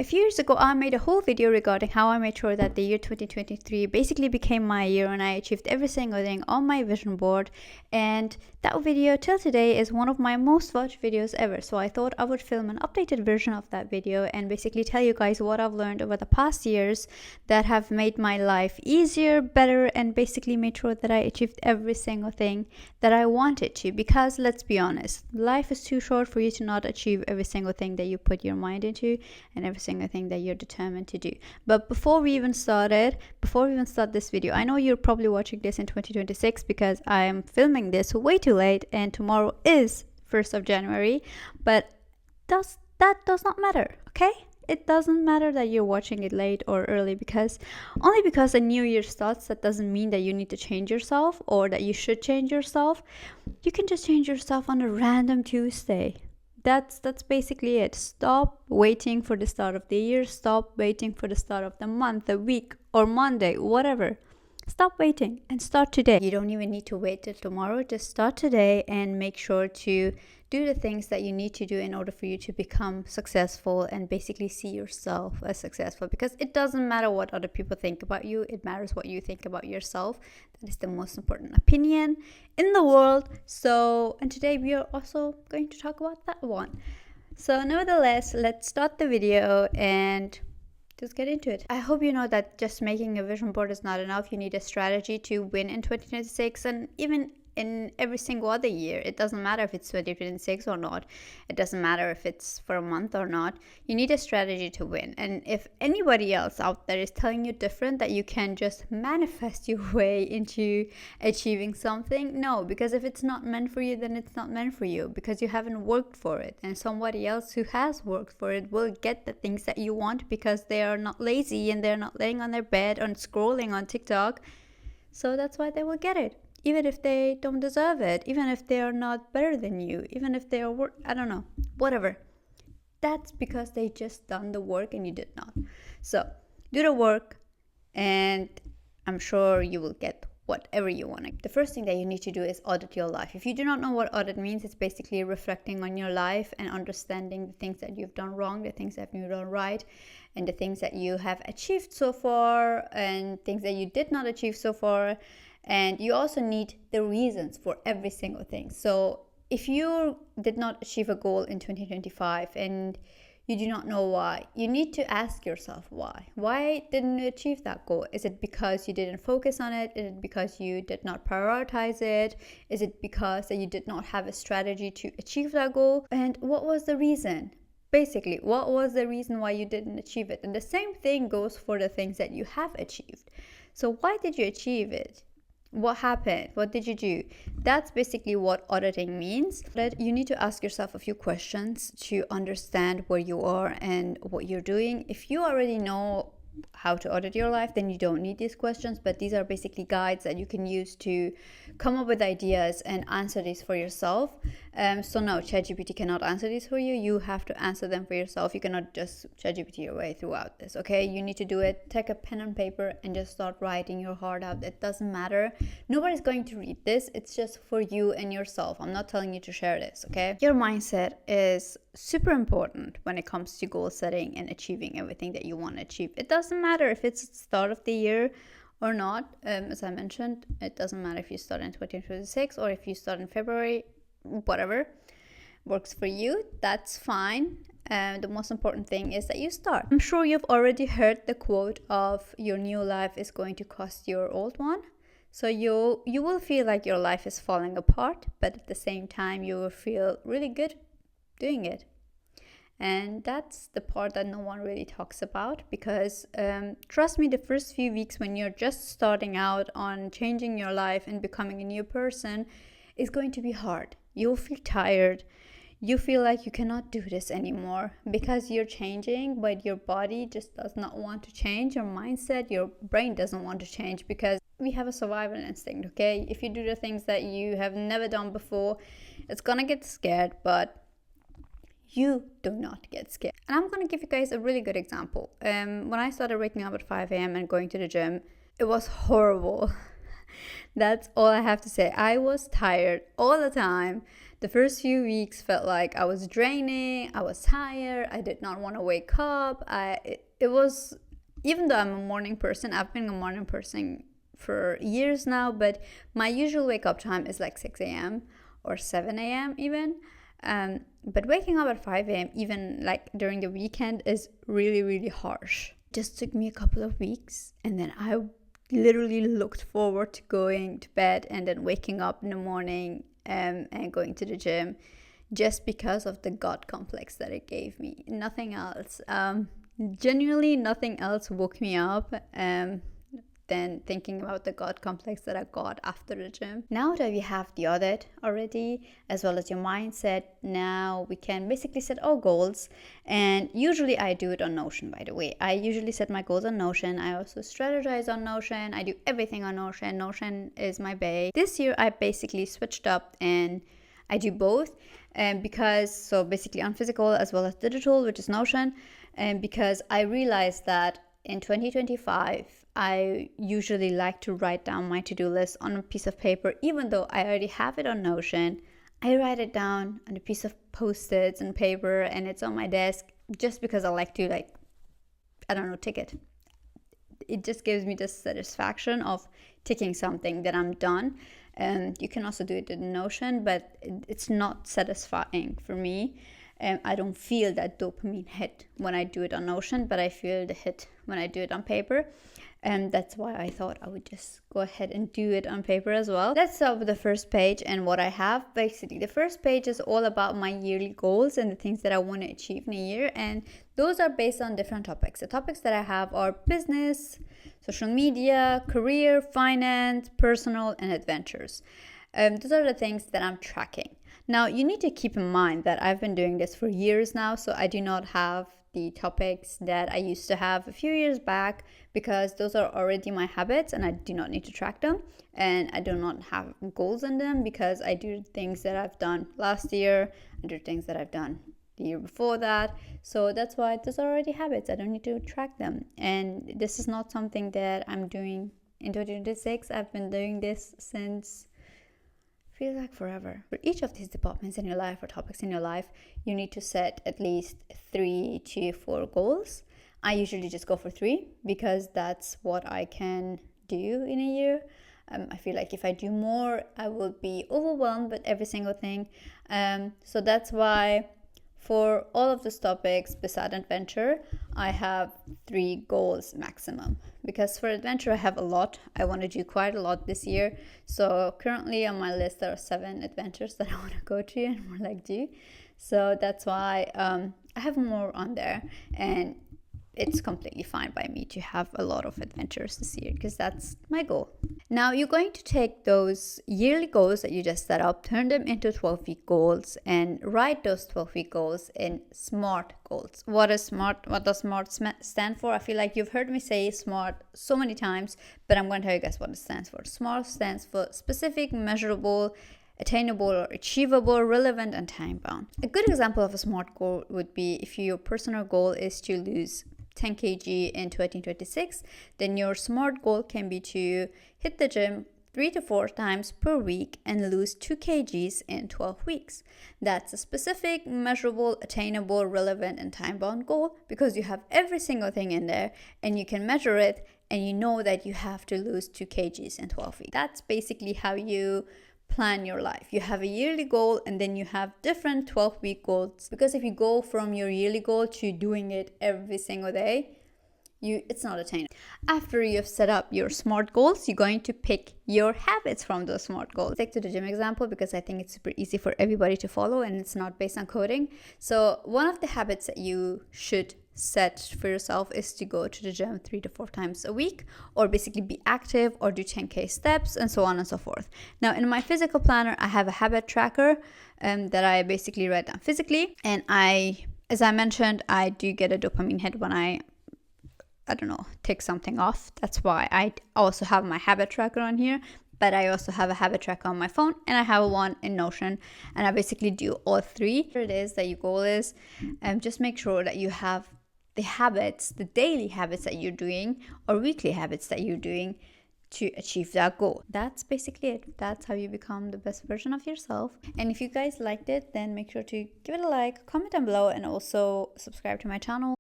A few years ago, I made a whole video regarding how I made sure that the year 2023 basically became my year and I achieved every single thing on my vision board. And that video till today is one of my most watched videos ever. So I thought I would film an updated version of that video and basically tell you guys what I've learned over the past years that have made my life easier, better, and basically made sure that I achieved every single thing that I wanted to. Because let's be honest, life is too short for you to not achieve every single thing that you put your mind into and every single thing that you're determined to do. But before we even start this video, I know you're probably watching this in 2026 because I am filming this way too late and tomorrow is 1st of January, but that does not matter, okay? It doesn't matter that you're watching it late or early, because only because a new year starts, that doesn't mean that you need to change yourself or that you should change yourself. You can just change yourself on a random Tuesday. That's basically it. Stop waiting for the start of the year. Stop waiting for the start of the month, the week, or Monday, whatever. Stop waiting and start today. You don't even need to wait till tomorrow. Just start today and make sure to do the things that you need to do in order for you to become successful and basically see yourself as successful. Because it doesn't matter what other people think about you. It matters what you think about yourself. That is the most important opinion in the world. And today we are also going to talk about that one. So nevertheless, let's start the video and just get into it. I hope you know that just making a vision board is not enough. You need a strategy to win in 2026 and even in every single other year. It doesn't matter if it's 2026 or not. It doesn't matter if it's for a month or not. You need a strategy to win. And if anybody else out there is telling you different, that you can just manifest your way into achieving something, no, because if it's not meant for you, then it's not meant for you because you haven't worked for it. And somebody else who has worked for it will get the things that you want because they are not lazy and they're not laying on their bed and scrolling on TikTok. So that's why they will get it. Even if they don't deserve it, even if they are not better than you, even if they are I don't know, whatever. That's because they just done the work and you did not. So do the work and I'm sure you will get whatever you want. The first thing that you need to do is audit your life. If you do not know what audit means, it's basically reflecting on your life and understanding the things that you've done wrong, the things that you've done right, and the things that you have achieved so far and things that you did not achieve so far. And you also need the reasons for every single thing. So if you did not achieve a goal in 2025 and you do not know why, you need to ask yourself why. Why didn't you achieve that goal? Is it because you didn't focus on it? Is it because you did not prioritize it? Is it because that you did not have a strategy to achieve that goal? And what was the reason? Basically, what was the reason why you didn't achieve it? And the same thing goes for the things that you have achieved. So why did you achieve it? What happened? What did you do? That's basically what auditing means. That you need to ask yourself a few questions to understand where you are and what you're doing. If you already know how to audit your life, then you don't need these questions, but these are basically guides that you can use to come up with ideas and answer these for yourself. So no, ChatGPT cannot answer these for you. You have to answer them for yourself. You cannot just ChatGPT your way throughout this, okay? You need to do it. Take a pen and paper and just start writing your heart out. It doesn't matter. Nobody's going to read this. It's just for you and yourself. I'm not telling you to share this, okay? Your mindset is super important when it comes to goal setting and achieving everything that you want to achieve. It doesn't matter if it's the start of the year or not. As I mentioned, it doesn't matter if you start in 2026 or if you start in February. Whatever works for you, that's fine. The most important thing is that you start. I'm sure you've already heard the quote of your new life is going to cost your old one. So you will feel like your life is falling apart, but at the same time you will feel really good doing it. And that's the part that no one really talks about, because trust me, the first few weeks when you're just starting out on changing your life and becoming a new person is going to be hard. You'll feel tired. You feel like you cannot do this anymore because you're changing, but your body just does not want to change. Your mindset, your brain doesn't want to change because we have a survival instinct, okay? If you do the things that you have never done before, it's gonna get scared, but you do not get scared. And I'm gonna give you guys a really good example. When I started waking up at 5 a.m. and going to the gym, it was horrible. That's all I have to say. I was tired all the time. The first few weeks felt like I was draining, I was tired, I did not want to wake up. It was, even though I'm a morning person, I've been a morning person for years now, but my usual wake up time is like 6 a.m. or 7 a.m. even. But waking up at 5 a.m. even like during the weekend is really, really harsh. It just took me a couple of weeks, and then I literally looked forward to going to bed and then waking up in the morning and going to the gym, just because of the God complex that it gave me. Nothing else. Genuinely nothing else woke me up than thinking about the God complex that I got after the gym. Now that we have the audit already, as well as your mindset, now we can basically set our goals. And usually I do it on Notion, by the way. I usually set my goals on Notion. I also strategize on Notion. I do everything on Notion. Notion is my bae. This year I basically switched up and I do both. So basically on physical as well as digital, which is Notion. And because I realized that in 2025, I usually like to write down my to-do list on a piece of paper. Even though I already have it on Notion, I write it down on a piece of post-its and paper, and it's on my desk just because I like to, tick it. It just gives me the satisfaction of ticking something that I'm done. You can also do it in Notion, but it's not satisfying for me. I don't feel that dopamine hit when I do it on Notion, but I feel the hit when I do it on paper. And that's why I thought I would just go ahead and do it on paper as well. Let's start with the first page and what I have. Basically, the first page is all about my yearly goals and the things that I want to achieve in a year. And those are based on different topics. The topics that I have are business, social media, career, finance, personal, and adventures. Those are the things that I'm tracking. Now, you need to keep in mind that I've been doing this for years now, so I do not have the topics that I used to have a few years back, because those are already my habits and I do not need to track them. And I do not have goals in them because I do things that I've done last year, I do things that I've done the year before that. So that's why those are already habits. I don't need to track them. And this is not something that I'm doing in 2026. I've been doing this since feels like forever. For each of these departments in your life or topics in your life, you need to set at least 3 to 4 goals. I usually just go for 3 because that's what I can do in a year. I feel like if I do more, I will be overwhelmed with every single thing. So that's why for all of these topics beside adventure, I have 3 goals maximum. Because for adventure, I have a lot. I want to do quite a lot this year. So currently on my list, there are 7 adventures that I want to go to and more like do. So that's why I have more on there. And it's completely fine by me to have a lot of adventures this year because that's my goal. Now you're going to take those yearly goals that you just set up, turn them into 12-week goals, and write those 12-week goals in SMART goals. What does SMART stand for? I feel like you've heard me say SMART so many times, but I'm going to tell you guys what it stands for. SMART stands for specific, measurable, attainable or achievable, relevant, and time-bound. A good example of a SMART goal would be if your personal goal is to lose 10 kg in 2026, then your SMART goal can be to hit the gym 3 to 4 times per week and lose 2 kgs in 12 weeks. That's a specific, measurable, attainable, relevant, and time-bound goal because you have every single thing in there and you can measure it and you know that you have to lose 2 kgs in 12 weeks. That's basically how you plan your life. You have a yearly goal and then you have different 12-week goals, because if you go from your yearly goal to doing it every single day, it's not attainable. After you've set up your SMART goals, you're going to pick your habits from those SMART goals. Stick to the gym example because I think it's super easy for everybody to follow and it's not based on coding. So one of the habits that you should set for yourself is to go to the gym 3 to 4 times a week, or basically be active or do 10k steps and so on and so forth. Now in my physical planner, I have a habit tracker that I basically write down physically, and as I mentioned, I do get a dopamine hit when I take something off. That's why I also have my habit tracker on here, but I also have a habit tracker on my phone and I have one in Notion, and I basically do all 3. Whatever it is that your goal is, just make sure that you have the habits, the daily habits that you're doing or weekly habits that you're doing to achieve that goal. That's basically it. That's how you become the best version of yourself. And if you guys liked it, then make sure to give it a like, comment down below, and also subscribe to my channel.